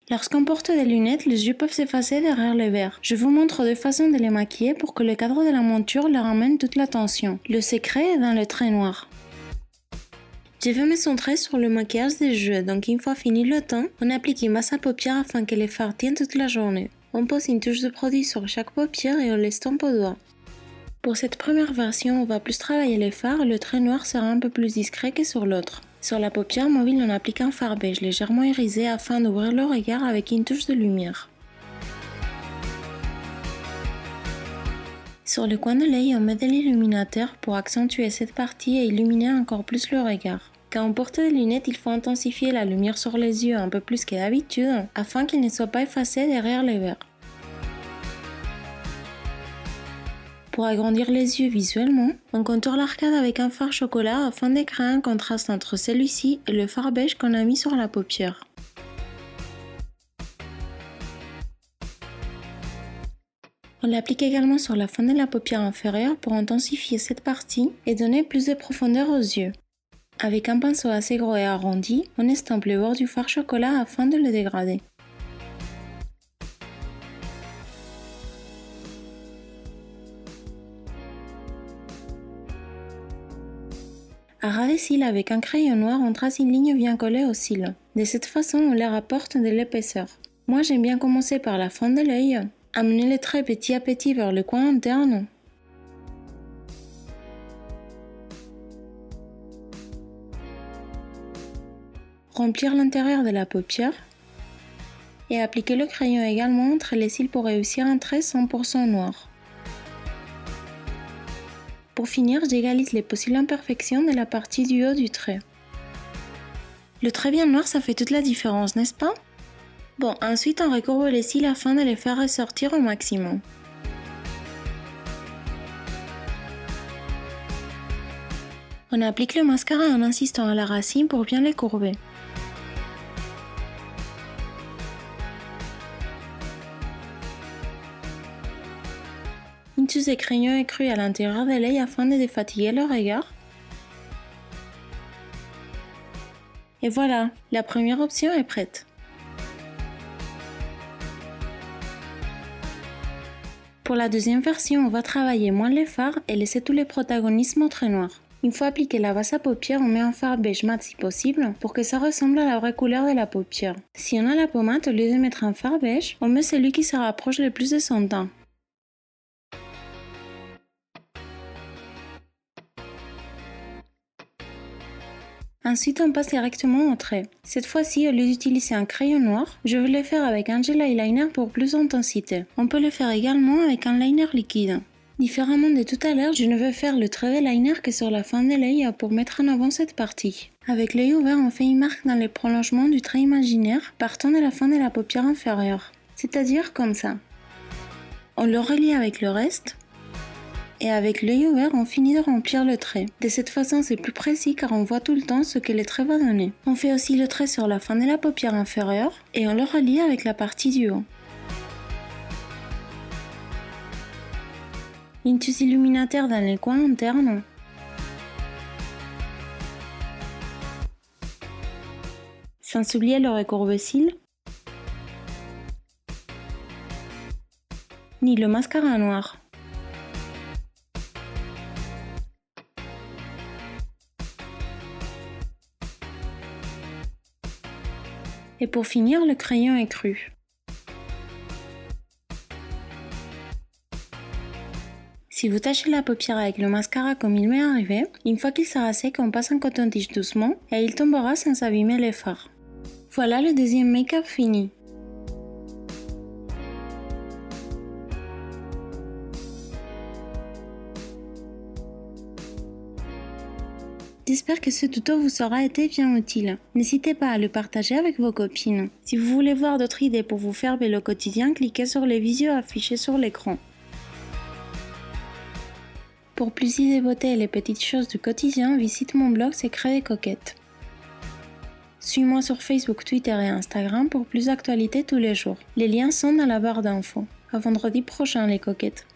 Lorsqu'on porte des lunettes, les yeux peuvent s'effacer derrière les verres. Je vous montre deux façons de les maquiller pour que le cadre de la monture leur amène toute l'attention. Le secret est dans le trait noir. Je vais me centrer sur le maquillage des yeux, donc une fois fini le teint, on applique une base à paupières afin que les fards tiennent toute la journée. On pose une touche de produit sur chaque paupière et on l'estompe au doigt. Pour cette première version, on va plus travailler les fards, le trait noir sera un peu plus discret que sur l'autre. Sur la paupière mobile, on applique un fard beige légèrement irisé afin d'ouvrir le regard avec une touche de lumière. Sur le coin de l'œil, on met de l'illuminateur pour accentuer cette partie et illuminer encore plus le regard. Quand on porte des lunettes, il faut intensifier la lumière sur les yeux un peu plus que d'habitude afin qu'ils ne soient pas effacés derrière les verres. Pour agrandir les yeux visuellement, on contourne l'arcade avec un fard chocolat afin de créer un contraste entre celui-ci et le fard beige qu'on a mis sur la paupière. On l'applique également sur la fin de la paupière inférieure pour intensifier cette partie et donner plus de profondeur aux yeux. Avec un pinceau assez gros et arrondi, on estompe le bord du fard chocolat afin de le dégrader. À ras des cils avec un crayon noir, on trace une ligne bien collée aux cils. De cette façon, on leur apporte de l'épaisseur. Moi, j'aime bien commencer par la fin de l'œil, amener le trait petit à petit vers le coin interne, remplir l'intérieur de la paupière et appliquer le crayon également entre les cils pour réussir un trait 100% noir. Pour finir, j'égalise les possibles imperfections de la partie du haut du trait. Le trait bien noir, ça fait toute la différence, n'est-ce pas? Bon, ensuite on recourbe les cils afin de les faire ressortir au maximum. On applique le mascara en insistant à la racine pour bien les courber. Une touche de crayon écru à l'intérieur de l'œil afin de défatiguer le regard. Et voilà, la première option est prête. Pour la deuxième version, on va travailler moins les fards et laisser tous les protagonismes au trait noir. Une fois appliqué la base à paupières, on met un fard beige mat si possible pour que ça ressemble à la vraie couleur de la paupière. Si on a la pommade, au lieu de mettre un fard beige, on met celui qui se rapproche le plus de son teint. Ensuite, on passe directement au trait. Cette fois-ci, au lieu d'utiliser un crayon noir, je vais le faire avec un gel eyeliner pour plus d'intensité. On peut le faire également avec un liner liquide. Différemment de tout à l'heure, je ne veux faire le trait de liner que sur la fin de l'œil pour mettre en avant cette partie. Avec l'œil ouvert, on fait une marque dans le prolongement du trait imaginaire partant de la fin de la paupière inférieure, c'est-à-dire comme ça. On le relie avec le reste. Et avec l'œil ouvert, on finit de remplir le trait. De cette façon, c'est plus précis car on voit tout le temps ce que le trait va donner. On fait aussi le trait sur la fin de la paupière inférieure et on le relie avec la partie du haut. Une touche illuminateur dans les coins internes. Sans oublier le recourbe-cils. Ni le mascara noir. Et pour finir, le crayon écru. Si vous tachez la paupière avec le mascara comme il m'est arrivé, une fois qu'il sera sec, on passe un coton-tige doucement et il tombera sans abîmer les fards. Voilà le deuxième make-up fini. J'espère que ce tuto vous aura été bien utile. N'hésitez pas à le partager avec vos copines. Si vous voulez voir d'autres idées pour vous faire belle au quotidien, cliquez sur les visuels affichés sur l'écran. Pour plus d'idées beauté et les petites choses du quotidien, visite mon blog Secrets des coquettes. Suis-moi sur Facebook, Twitter et Instagram pour plus d'actualités tous les jours. Les liens sont dans la barre d'infos. À vendredi prochain les coquettes.